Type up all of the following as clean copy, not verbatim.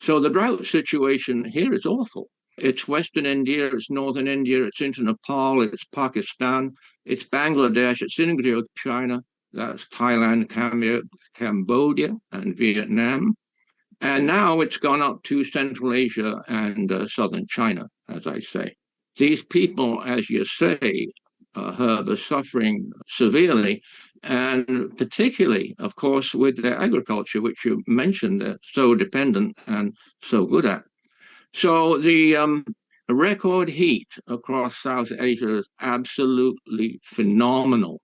So the drought situation here is awful. It's Western India, it's Northern India, it's into Nepal, it's Pakistan, it's Bangladesh, it's Indochina, China, that's Thailand, Cambodia, and Vietnam. And now it's gone up to Central Asia and southern China, as I say. These people, as you say, Herb, are suffering severely, and particularly, of course, with their agriculture, which you mentioned they're so dependent and so good at. So the record heat across South Asia is absolutely phenomenal.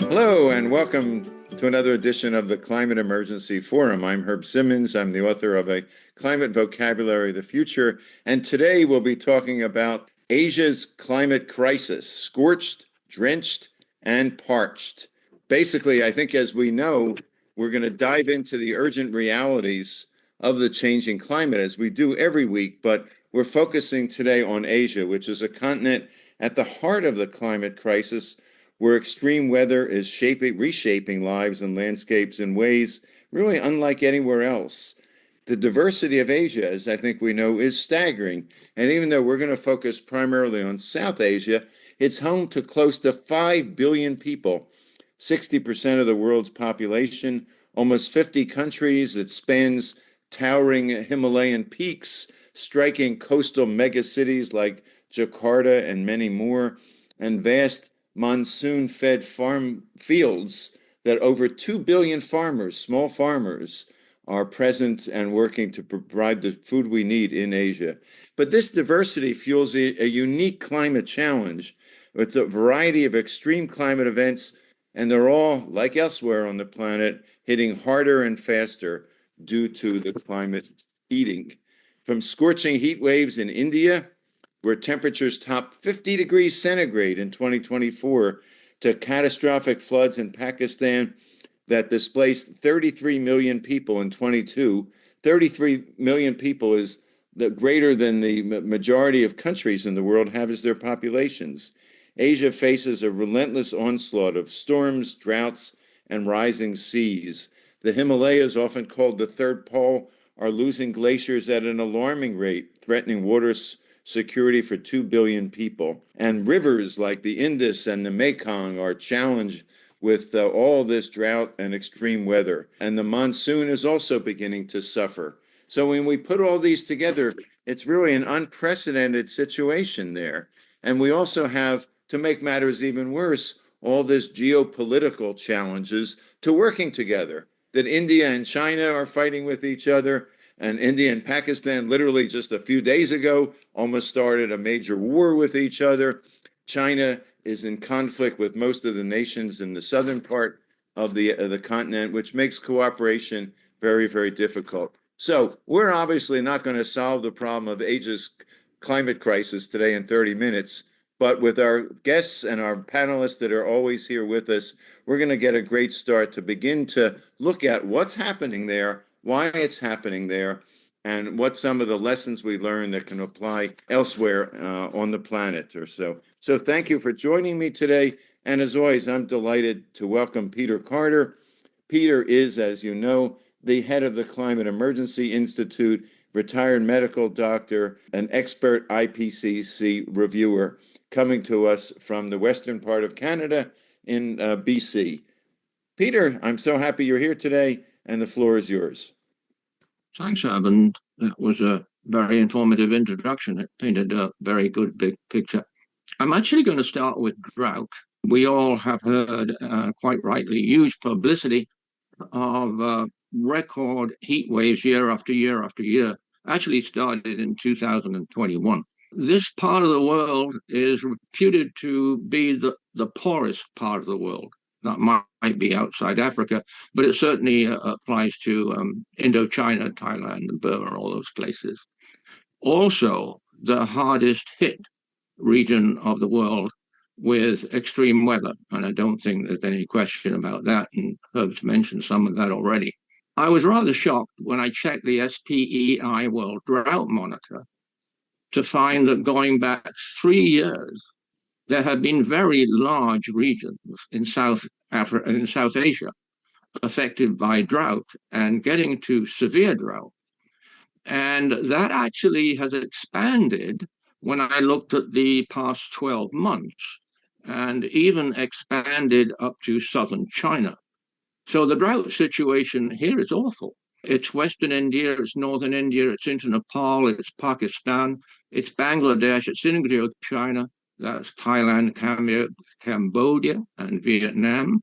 Hello, and welcome to another edition of the Climate Emergency Forum. I'm Herb Simmons. I'm the author of A Climate Vocabulary of the Future, and today we'll be talking about Asia's climate crisis, scorched, drenched, and parched. Basically, I think as we know, we're going to dive into the urgent realities of the changing climate as we do every week, but we're focusing today on Asia, which is a continent at the heart of the climate crisis, where extreme weather is reshaping lives and landscapes in ways really unlike anywhere else. The diversity of Asia, as I think we know, is staggering. And even though we're going to focus primarily on South Asia, it's home to close to 5 billion people, 60% of the world's population, almost 50 countries. It spans towering Himalayan peaks, striking coastal megacities like Jakarta and many more, and vast monsoon-fed farm fields that over 2 billion farmers, small farmers, are present and working to provide the food we need in Asia. But this diversity fuels a unique climate challenge. It's a variety of extreme climate events, and they're all, like elsewhere on the planet, hitting harder and faster due to the climate heating. From scorching heat waves in India, where temperatures topped 50 degrees centigrade in 2024, to catastrophic floods in Pakistan that displaced 33 million people in 22. 33 million people is greater than the majority of countries in the world have as their populations. Asia faces a relentless onslaught of storms, droughts, and rising seas. The Himalayas, often called the third pole, are losing glaciers at an alarming rate, threatening water security for 2 billion people. And rivers like the Indus and the Mekong are challenged with all this drought and extreme weather. And the monsoon is also beginning to suffer. So when we put all these together, it's really an unprecedented situation there. And we also have, to make matters even worse, all this geopolitical challenges to working together, that India and China are fighting with each other, and India and Pakistan literally just a few days ago almost started a major war with each other. China is in conflict with most of the nations in the southern part of the continent, which makes cooperation very, very difficult. So we're obviously not going to solve the problem of Asia's climate crisis today in 30 minutes, but with our guests and our panelists that are always here with us, we're going to get a great start to begin to look at what's happening there, why it's happening there, and what some of the lessons we learn that can apply elsewhere on the planet or so. So thank you for joining me today. And as always, I'm delighted to welcome Peter Carter. Peter is, as you know, the head of the Climate Emergency Institute, retired medical doctor, an expert IPCC reviewer, coming to us from the western part of Canada in BC. Peter, I'm so happy you're here today, and the floor is yours. Thanks, Evan. That was a very informative introduction. It painted a very good big picture. I'm actually going to start with drought. We all have heard, quite rightly, huge publicity of record heat waves year after year after year. Actually started in 2021. This part of the world is reputed to be the poorest part of the world. That might be outside Africa, but it certainly applies to Indochina, Thailand, and Burma, all those places. Also, the hardest hit region of the world with extreme weather. And I don't think there's any question about that. And Herb's mentioned some of that already. I was rather shocked when I checked the SPEI World Drought Monitor to find that going back 3 years, there have been very large regions in South Africa and in South Asia affected by drought and getting to severe drought. And that actually has expanded when I looked at the past 12 months and even expanded up to southern China. So the drought situation here is awful. It's Western India, it's Northern India, it's into Nepal, it's Pakistan, it's Bangladesh, it's into China, that's Thailand, Cambodia, and Vietnam.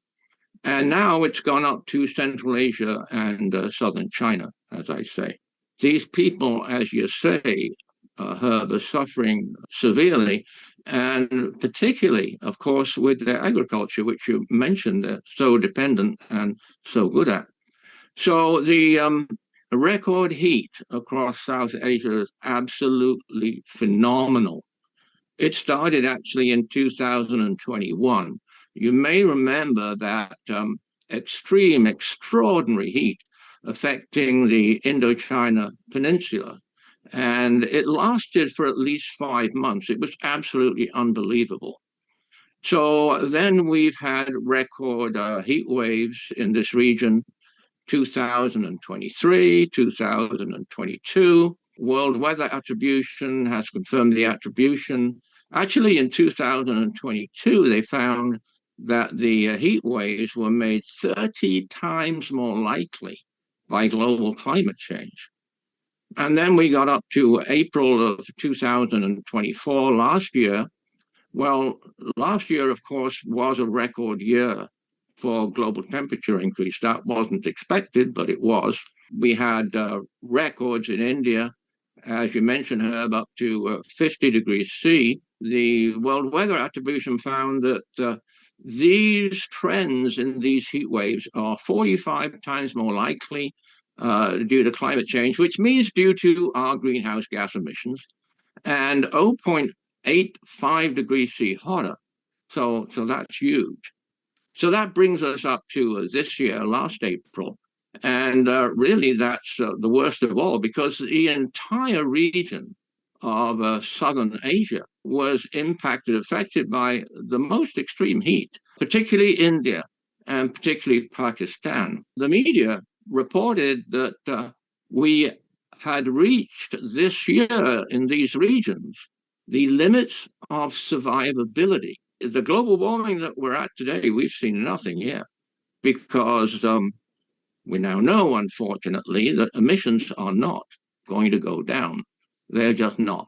And now it's gone up to Central Asia and southern China, as I say. These people, as you say, Herb, are suffering severely, and particularly, of course, with their agriculture, which you mentioned, they're so dependent and so good at. So the record heat across South Asia is absolutely phenomenal. It started actually in 2021. You may remember that extreme, extraordinary heat affecting the Indochina Peninsula. And it lasted for at least 5 months. It was absolutely unbelievable. So then we've had record heat waves in this region 2023, 2022. World Weather Attribution has confirmed the attribution. Actually, in 2022, they found that the heat waves were made 30 times more likely by global climate change. And then we got up to April of 2024 last year. Well, last year, of course, was a record year for global temperature increase. That wasn't expected, but it was. We had records in India, as you mentioned, Herb, up to 50 degrees C. The World Weather Attribution found that these trends in these heat waves are 45 times more likely due to climate change, which means due to our greenhouse gas emissions, and 0.85 degrees C hotter. So that's huge. So that brings us up to this year, last April. And really, that's the worst of all because the entire region of southern Asia was impacted, affected by the most extreme heat, particularly India and particularly Pakistan. The media reported that we had reached this year in these regions the limits of survivability. The global warming that we're at today, we've seen nothing yet because we now know, unfortunately, that emissions are not going to go down. They're just not.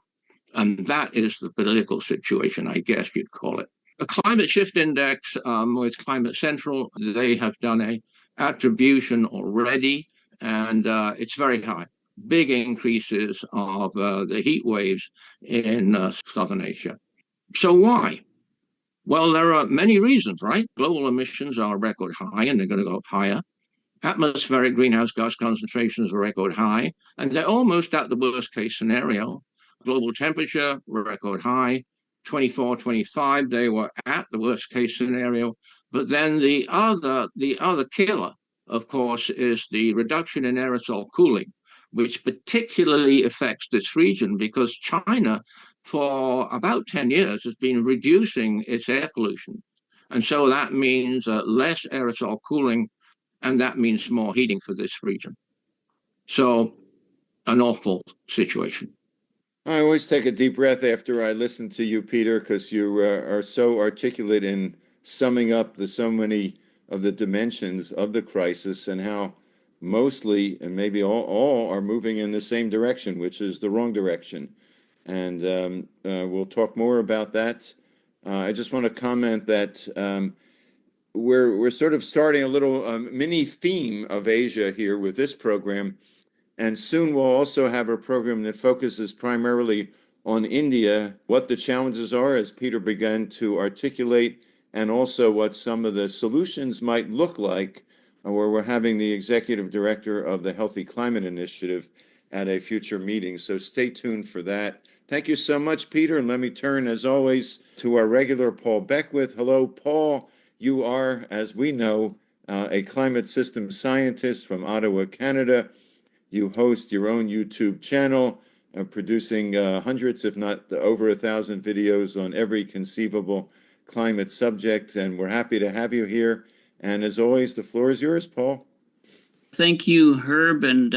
And that is the political situation, I guess you'd call it. A climate shift index with Climate Central, they have done a attribution already, and it's very high. Big increases of the heat waves in Southern Asia. So why? Well, there are many reasons, right? Global emissions are record high and they're going to go up higher. Atmospheric greenhouse gas concentrations are record high, and they're almost at the worst case scenario. Global temperature were record high. 24, 25, they were at the worst case scenario. But then the other killer, of course, is the reduction in aerosol cooling, which particularly affects this region because China, for about 10 years, has been reducing its air pollution. And so that means less aerosol cooling, and that means more heating for this region. So, an awful situation. I always take a deep breath after I listen to you, Peter, because you are so articulate in summing up the so many of the dimensions of the crisis and how mostly and maybe all are moving in the same direction, which is the wrong direction. And we'll talk more about that. I just want to comment that we're sort of starting a little mini theme of Asia here with this program. And soon we'll also have a program that focuses primarily on India, what the challenges are, as Peter began to articulate, and also what some of the solutions might look like, where we're having the executive director of the Healthy Climate Initiative at a future meeting. So stay tuned for that. Thank you so much, Peter. And let me turn, as always, to our regular Paul Beckwith. Hello, Paul. You are, as we know, a climate system scientist from Ottawa, Canada. You host your own YouTube channel, producing hundreds, if not over 1,000 videos on every conceivable climate subject. And we're happy to have you here. And as always, the floor is yours, Paul. Thank you, Herb, and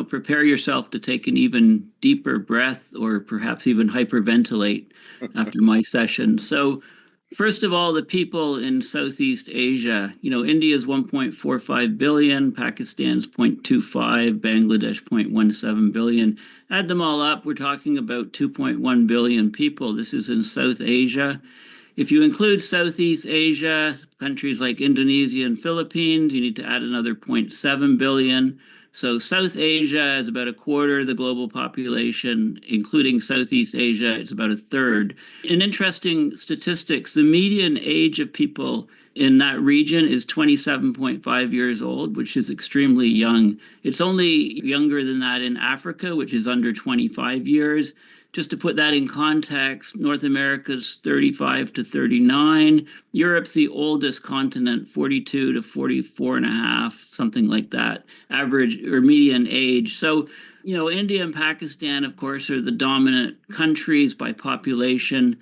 prepare yourself to take an even deeper breath or perhaps even hyperventilate after my session. So, first of all, the people in Southeast Asia, India is 1.45 billion, Pakistan's 0.25, Bangladesh 0.17 billion. Add them all up, we're talking about 2.1 billion people. This is in South Asia. If you include Southeast Asia, countries like Indonesia and Philippines, you need to add another 0.7 billion. So South Asia is about a quarter of the global population, including Southeast Asia, it's about a third. In interesting statistics, the median age of people in that region is 27.5 years old, which is extremely young. It's only younger than that in Africa, which is under 25 years. Just to put that in context, North America's 35 to 39. Europe's the oldest continent, 42 to 44 and a half, something like that, average or median age. So, India and Pakistan, of course, are the dominant countries by population.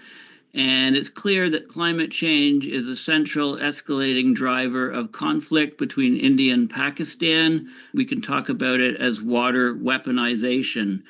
And it's clear that climate change is a central escalating driver of conflict between India and Pakistan. We can talk about it as water weaponization.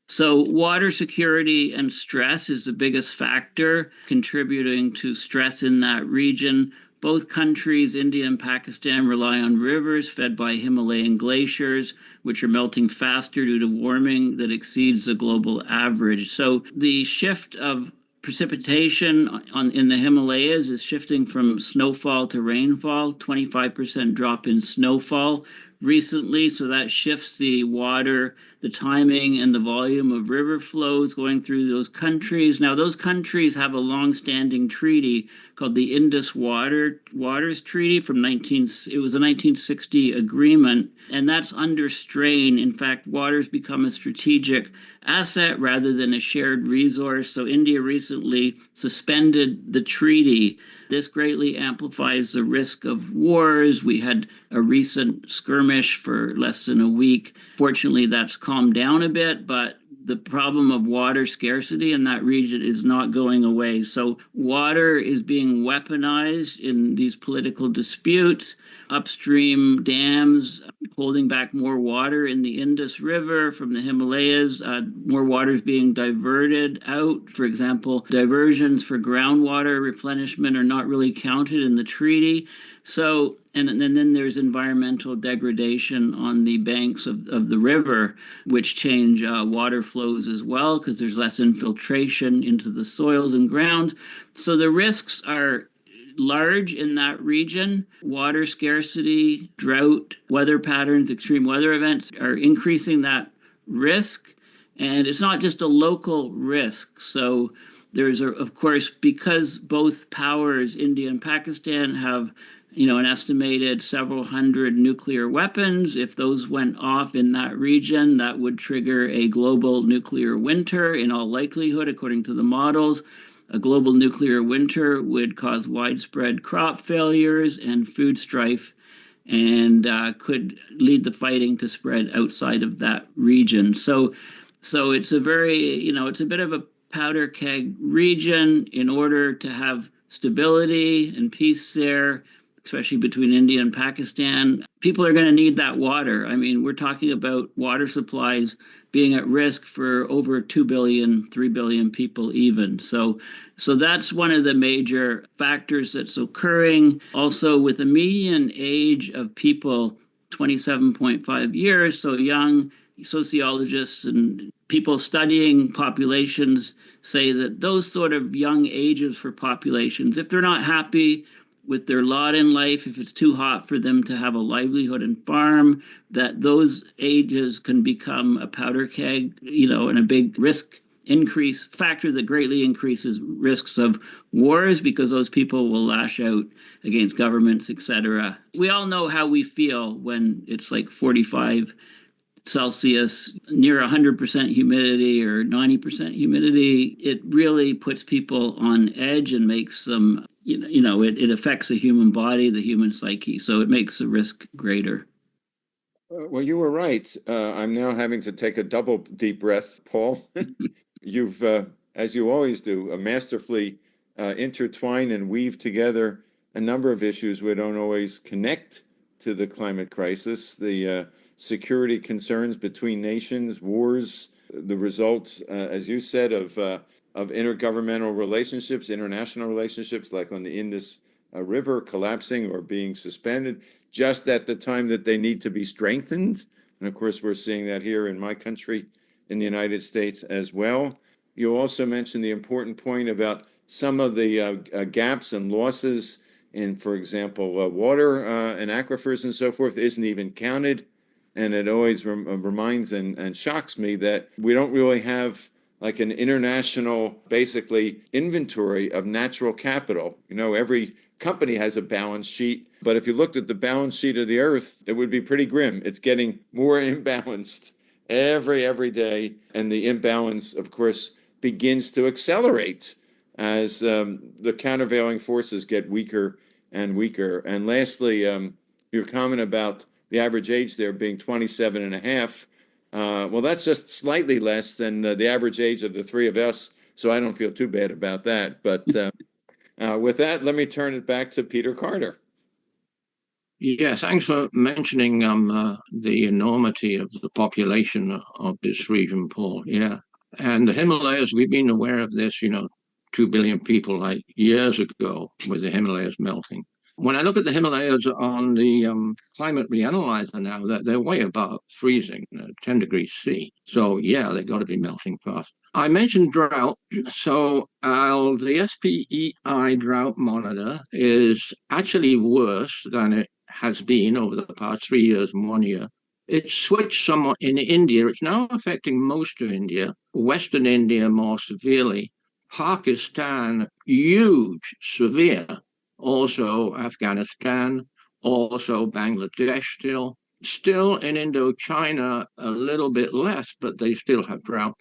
So, water security and stress is the biggest factor contributing to stress in that region. Both countries, India and Pakistan, rely on rivers fed by Himalayan glaciers, which are melting faster due to warming that exceeds the global average. So, the shift of precipitation in the Himalayas is shifting from snowfall to rainfall, 25% drop in snowfall recently. So that shifts the water, the timing, and the volume of river flows going through those countries. Now, those countries have a long-standing treaty called the Indus Waters Treaty it was a 1960 agreement, and that's under strain. In fact, water's become a strategic asset rather than a shared resource. So India recently suspended the treaty. This greatly amplifies the risk of wars. We had a recent skirmish for less than a week. Fortunately, that's calmed down a bit, but the problem of water scarcity in that region is not going away. So water is being weaponized in these political disputes. Upstream dams holding back more water in the Indus River from the Himalayas. More water is being diverted out. For example, diversions for groundwater replenishment are not really counted in the treaty. So, and then there's environmental degradation on the banks of the river, which change water flows as well because there's less infiltration into the soils and grounds. So the risks are large in that region. Water scarcity, drought, weather patterns, extreme weather events are increasing that risk. And it's not just a local risk. So there's, of course, because both powers, India and Pakistan, have an estimated several hundred nuclear weapons. If those went off in that region, that would trigger a global nuclear winter in all likelihood, according to the models. A global nuclear winter would cause widespread crop failures and food strife and could lead the fighting to spread outside of that region. So it's a it's a bit of a powder keg region. In order to have stability and peace there, especially between India and Pakistan, people are going to need that water. I mean, we're talking about water supplies being at risk for over 2 billion, 3 billion people even. So that's one of the major factors that's occurring. Also, with a median age of people 27.5 years, so young, sociologists and people studying populations say that those sort of young ages for populations, if they're not happy with their lot in life, if it's too hot for them to have a livelihood and farm, that those ages can become a powder keg, and a big risk increase factor that greatly increases risks of wars because those people will lash out against governments, etc. We all know how we feel when it's like 45 Celsius, near 100% humidity or 90% humidity, it really puts people on edge and makes them, it affects the human body, the human psyche. So it makes the risk greater. Well, you were right. I'm now having to take a double deep breath, Paul. You've, as you always do, masterfully intertwine and weave together a number of issues we don't always connect to the climate crisis, the security concerns between nations, wars, the result, as you said, of intergovernmental relationships, international relationships, like on the Indus River collapsing or being suspended, just at the time that they need to be strengthened. And of course, we're seeing that here in my country, in the United States as well. You also mentioned the important point about some of the gaps and losses in, for example, water and aquifers and so forth isn't even counted. And it always reminds and shocks me that we don't really have like an international, basically, inventory of natural capital. Every company has a balance sheet, but if you looked at the balance sheet of the Earth, it would be pretty grim. It's getting more imbalanced every day, and the imbalance, of course, begins to accelerate as the countervailing forces get weaker and weaker. And lastly, your comment about the average age there being 27 and a half. Well, that's just slightly less than the average age of the three of us, so I don't feel too bad about that. But with that, let me turn it back to Peter Carter. Yeah, thanks for mentioning the enormity of the population of this region, Paul. Yeah. And the Himalayas, we've been aware of this, 2 billion people like years ago with the Himalayas melting. When I look at the Himalayas on the climate reanalyzer now, they're way above freezing, 10 degrees C. So, yeah, they've got to be melting fast. I mentioned drought. So, the SPEI drought monitor is actually worse than it has been over the past 3 years and 1 year. It's switched somewhat in India. It's now affecting most of India, Western India more severely. Pakistan, huge, severe. Also Afghanistan, also Bangladesh still. Still in Indochina, a little bit less, but they still have drought.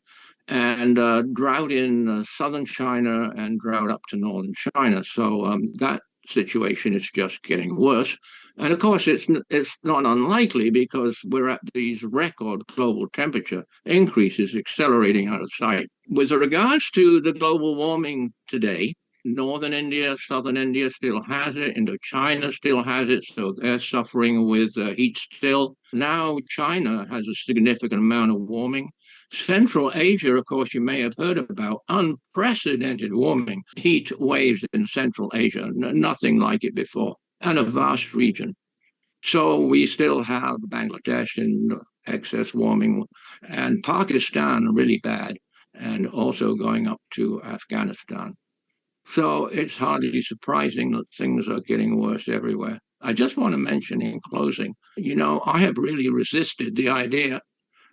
And drought in southern China and drought up to northern China. So that situation is just getting worse. And of course, it's not unlikely because we're at these record global temperature increases accelerating out of sight. With regards to the global warming today, northern India, southern India still has it. Indochina still has it, so they're suffering with heat still. Now China has a significant amount of warming. Central Asia, of course, you may have heard about unprecedented warming, heat waves in Central Asia, nothing like it before, and a vast region. So we still have Bangladesh in excess warming and Pakistan really bad, and also going up to Afghanistan. So it's hardly surprising that things are getting worse everywhere. I just want to mention in closing, I have really resisted the idea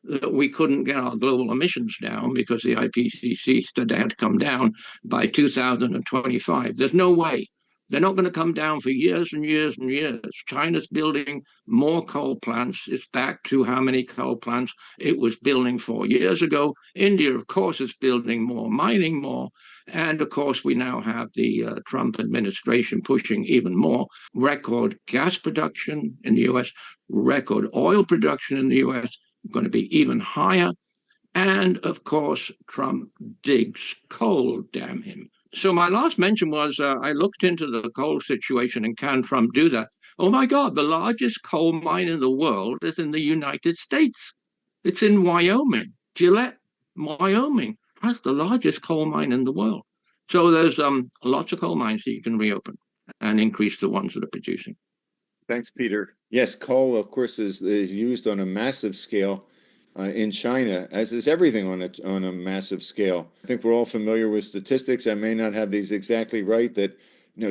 that we couldn't get our global emissions down because the IPCC said they had to come down by 2025. There's no way. They're not going to come down for years and years and years. China's building more coal plants. It's back to how many coal plants it was building 4 years ago. India, of course, is building more, mining more. And of course, we now have the Trump administration pushing even more record gas production in the US, record oil production in the US, going to be even higher. And of course, Trump digs coal, damn him. So my last mention was I looked into the coal situation and can Trump do that? Oh my God, the largest coal mine in the world is in the United States. It's in Wyoming, Gillette, Wyoming. That's the largest coal mine in the world. So there's lots of coal mines that you can reopen and increase the ones that are producing. Thanks, Peter. Yes, coal, of course, is used on a massive scale in China, as is everything on a massive scale. I think we're all familiar with statistics. I may not have these exactly right, that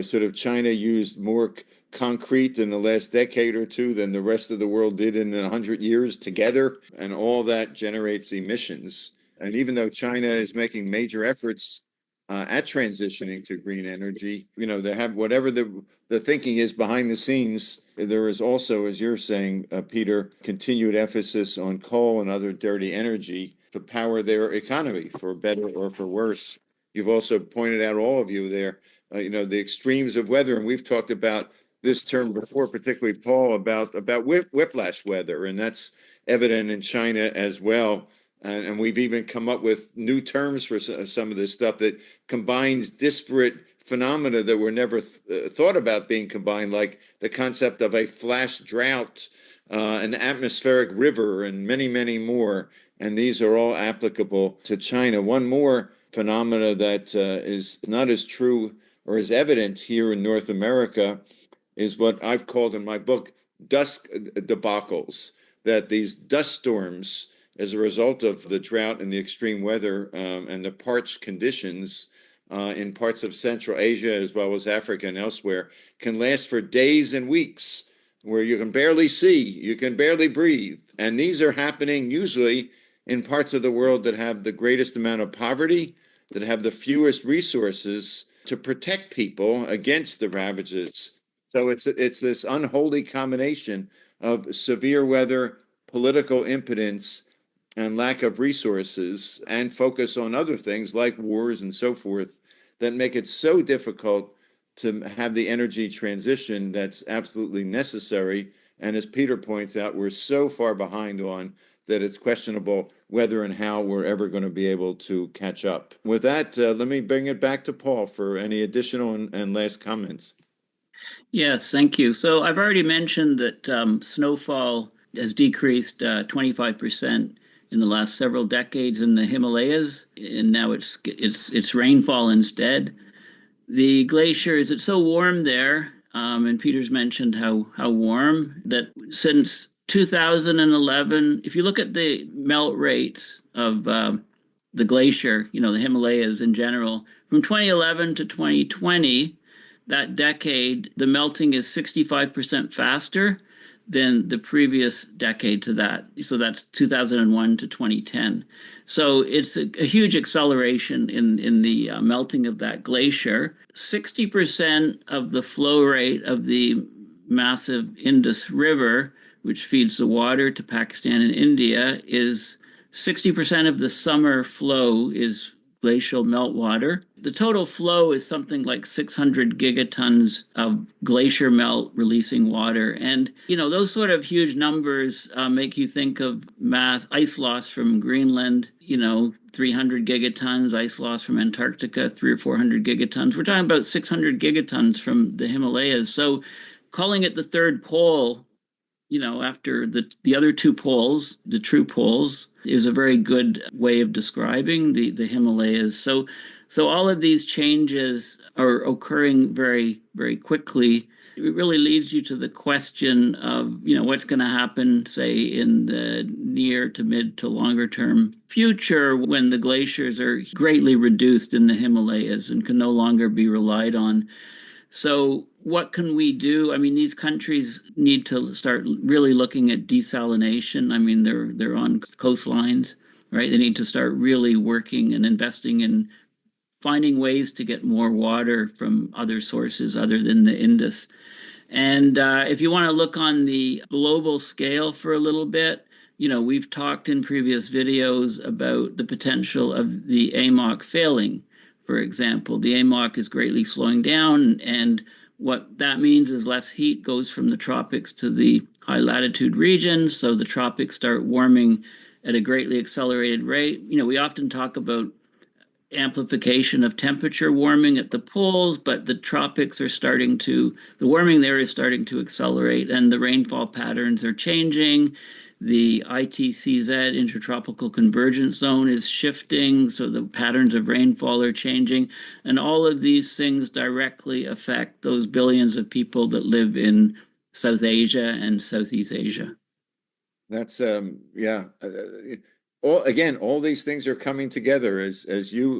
sort of China used more concrete in the last decade or two than the rest of the world did in 100 years together, and all that generates emissions. And even though China is making major efforts at transitioning to green energy. They have whatever the thinking is behind the scenes. There is also, as you're saying, Peter, continued emphasis on coal and other dirty energy to power their economy for better or for worse. You've also pointed out, all of you there, the extremes of weather, and we've talked about this term before, particularly Paul, about whiplash weather, and that's evident in China as well. And we've even come up with new terms for some of this stuff that combines disparate phenomena that were never thought about being combined, like the concept of a flash drought, an atmospheric river, and many, many more. And these are all applicable to China. One more phenomena that is not as true or as evident here in North America is what I've called in my book dust debacles, that these dust storms, as a result of the drought and the extreme weather and the parched conditions in parts of Central Asia as well as Africa and elsewhere, can last for days and weeks, where you can barely see, you can barely breathe. And these are happening usually in parts of the world that have the greatest amount of poverty, that have the fewest resources to protect people against the ravages. So it's this unholy combination of severe weather, political impotence, and lack of resources, and focus on other things like wars and so forth, that make it so difficult to have the energy transition that's absolutely necessary. And as Peter points out, we're so far behind on that it's questionable whether and how we're ever going to be able to catch up. With that, let me bring it back to Paul for any additional and last comments. Yes, thank you. So I've already mentioned that snowfall has decreased 25% in the last several decades in the Himalayas, and now it's rainfall instead. The glaciers, it's so warm there, and Peter's mentioned how warm, that since 2011, if you look at the melt rates of the glacier, the Himalayas in general, from 2011 to 2020, that decade, the melting is 65% faster than the previous decade to that. So that's 2001 to 2010. So it's a huge acceleration in the melting of that glacier. 60% of the flow rate of the massive Indus River, which feeds the water to Pakistan and India, is 60% of the summer flow is glacial meltwater. The total flow is something like 600 gigatons of glacier melt releasing water. And, those sort of huge numbers make you think of mass ice loss from Greenland, 300 gigatons, ice loss from Antarctica, 300 or 400 gigatons. We're talking about 600 gigatons from the Himalayas. So calling it the third pole, after the other two poles, the true poles, is a very good way of describing the Himalayas. So all of these changes are occurring very, very quickly. It really leads you to the question of, what's going to happen, say, in the near to mid to longer term future, when the glaciers are greatly reduced in the Himalayas and can no longer be relied on. So what can we do? I mean, these countries need to start really looking at desalination. I mean, they're on coastlines, right? They need to start really working and investing in finding ways to get more water from other sources other than the Indus. And if you want to look on the global scale for a little bit, we've talked in previous videos about the potential of the AMOC failing. For example, the AMOC is greatly slowing down, and what that means is less heat goes from the tropics to the high latitude regions. So the tropics start warming at a greatly accelerated rate. We often talk about amplification of temperature warming at the poles, but the tropics are the warming there is starting to accelerate, and the rainfall patterns are changing. The ITCZ, Intertropical Convergence Zone, is shifting, so the patterns of rainfall are changing. And all of these things directly affect those billions of people that live in South Asia and Southeast Asia. That's, yeah. All these things are coming together, as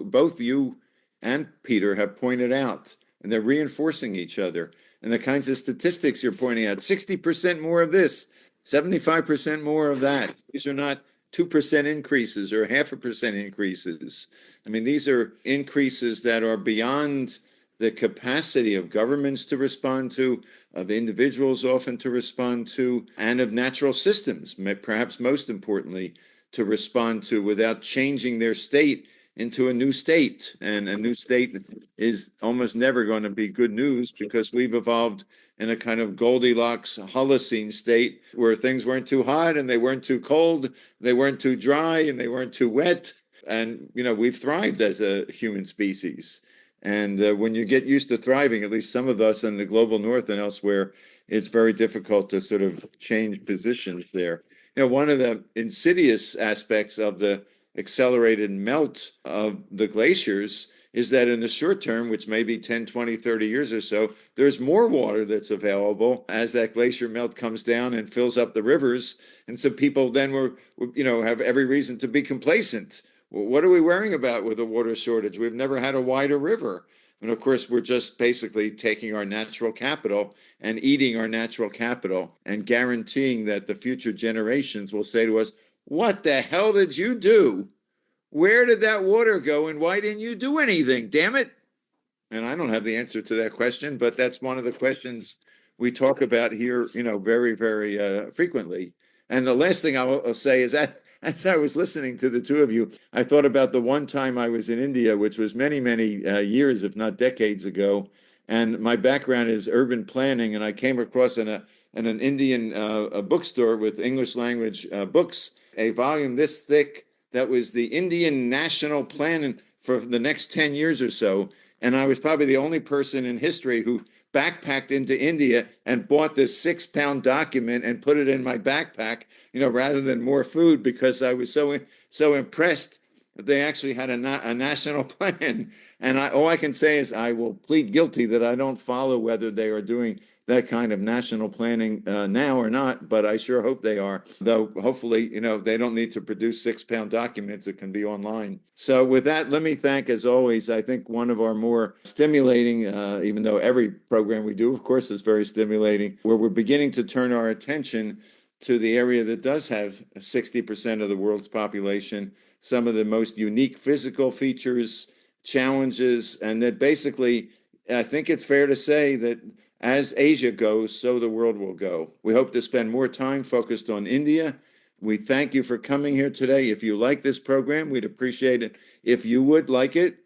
both you and Peter have pointed out, and they're reinforcing each other. And the kinds of statistics you're pointing out, 60% more of this, 75% more of that. These are not 2% increases or 0.5% increases. I mean, these are increases that are beyond the capacity of governments to respond to, of individuals often to respond to, and of natural systems, perhaps most importantly, to respond to without changing their state into a new state. And a new state is almost never going to be good news because we've evolved in a kind of Goldilocks Holocene state where things weren't too hot and they weren't too cold, they weren't too dry and they weren't too wet. And, we've thrived as a human species. And when you get used to thriving, at least some of us in the global north and elsewhere, it's very difficult to sort of change positions there. One of the insidious aspects of the accelerated melt of the glaciers is that in the short term, which may be 10, 20, 30 years or so, there's more water that's available as that glacier melt comes down and fills up the rivers. And so people then have every reason to be complacent. Well, what are we worrying about with a water shortage? We've never had a wider river. And of course, we're just basically taking our natural capital and eating our natural capital and guaranteeing that the future generations will say to us, what the hell did you do? Where did that water go? And why didn't you do anything? Damn it. And I don't have the answer to that question, but that's one of the questions we talk about here, very, very frequently. And the last thing I'll say is that as I was listening to the two of you, I thought about the one time I was in India, which was many, many years, if not decades ago. And my background is urban planning, and I came across in an Indian a bookstore with English language books, a volume this thick that was the Indian national plan for the next 10 years or so. And I was probably the only person in history who backpacked into India and bought this 6-pound document and put it in my backpack, rather than more food, because I was so impressed that they actually had a national plan. And all I can say is I will plead guilty that I don't follow whether they are doing that kind of national planning now or not, but I sure hope they are. Though hopefully, they don't need to produce 6-pound documents. It can be online. So with that, let me thank, as always, I think one of our more stimulating, even though every program we do, of course, is very stimulating, where we're beginning to turn our attention to the area that does have 60% of the world's population, some of the most unique physical features, challenges, and that basically, I think it's fair to say that as Asia goes, so the world will go. We hope to spend more time focused on India. We thank you for coming here today. If you like this program, we'd appreciate it if you would like it,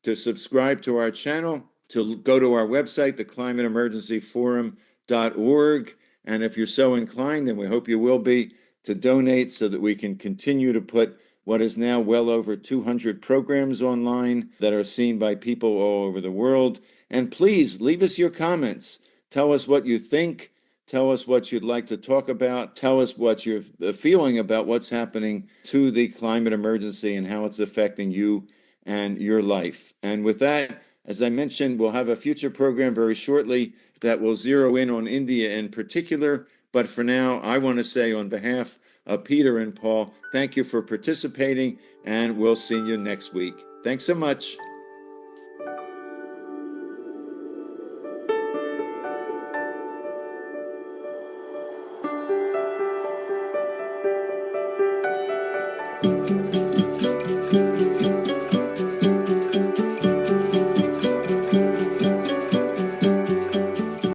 to subscribe to our channel, to go to our website, theclimateemergencyforum.org. And if you're so inclined, and we hope you will be, to donate so that we can continue to put what is now well over 200 programs online that are seen by people all over the world. And please leave us your comments. Tell us what you think. Tell us what you'd like to talk about. Tell us what you're feeling about what's happening to the climate emergency and how it's affecting you and your life. And with that, as I mentioned, we'll have a future program very shortly that will zero in on India in particular. But for now, I want to say on behalf of Peter and Paul, thank you for participating, and we'll see you next week. Thanks so much.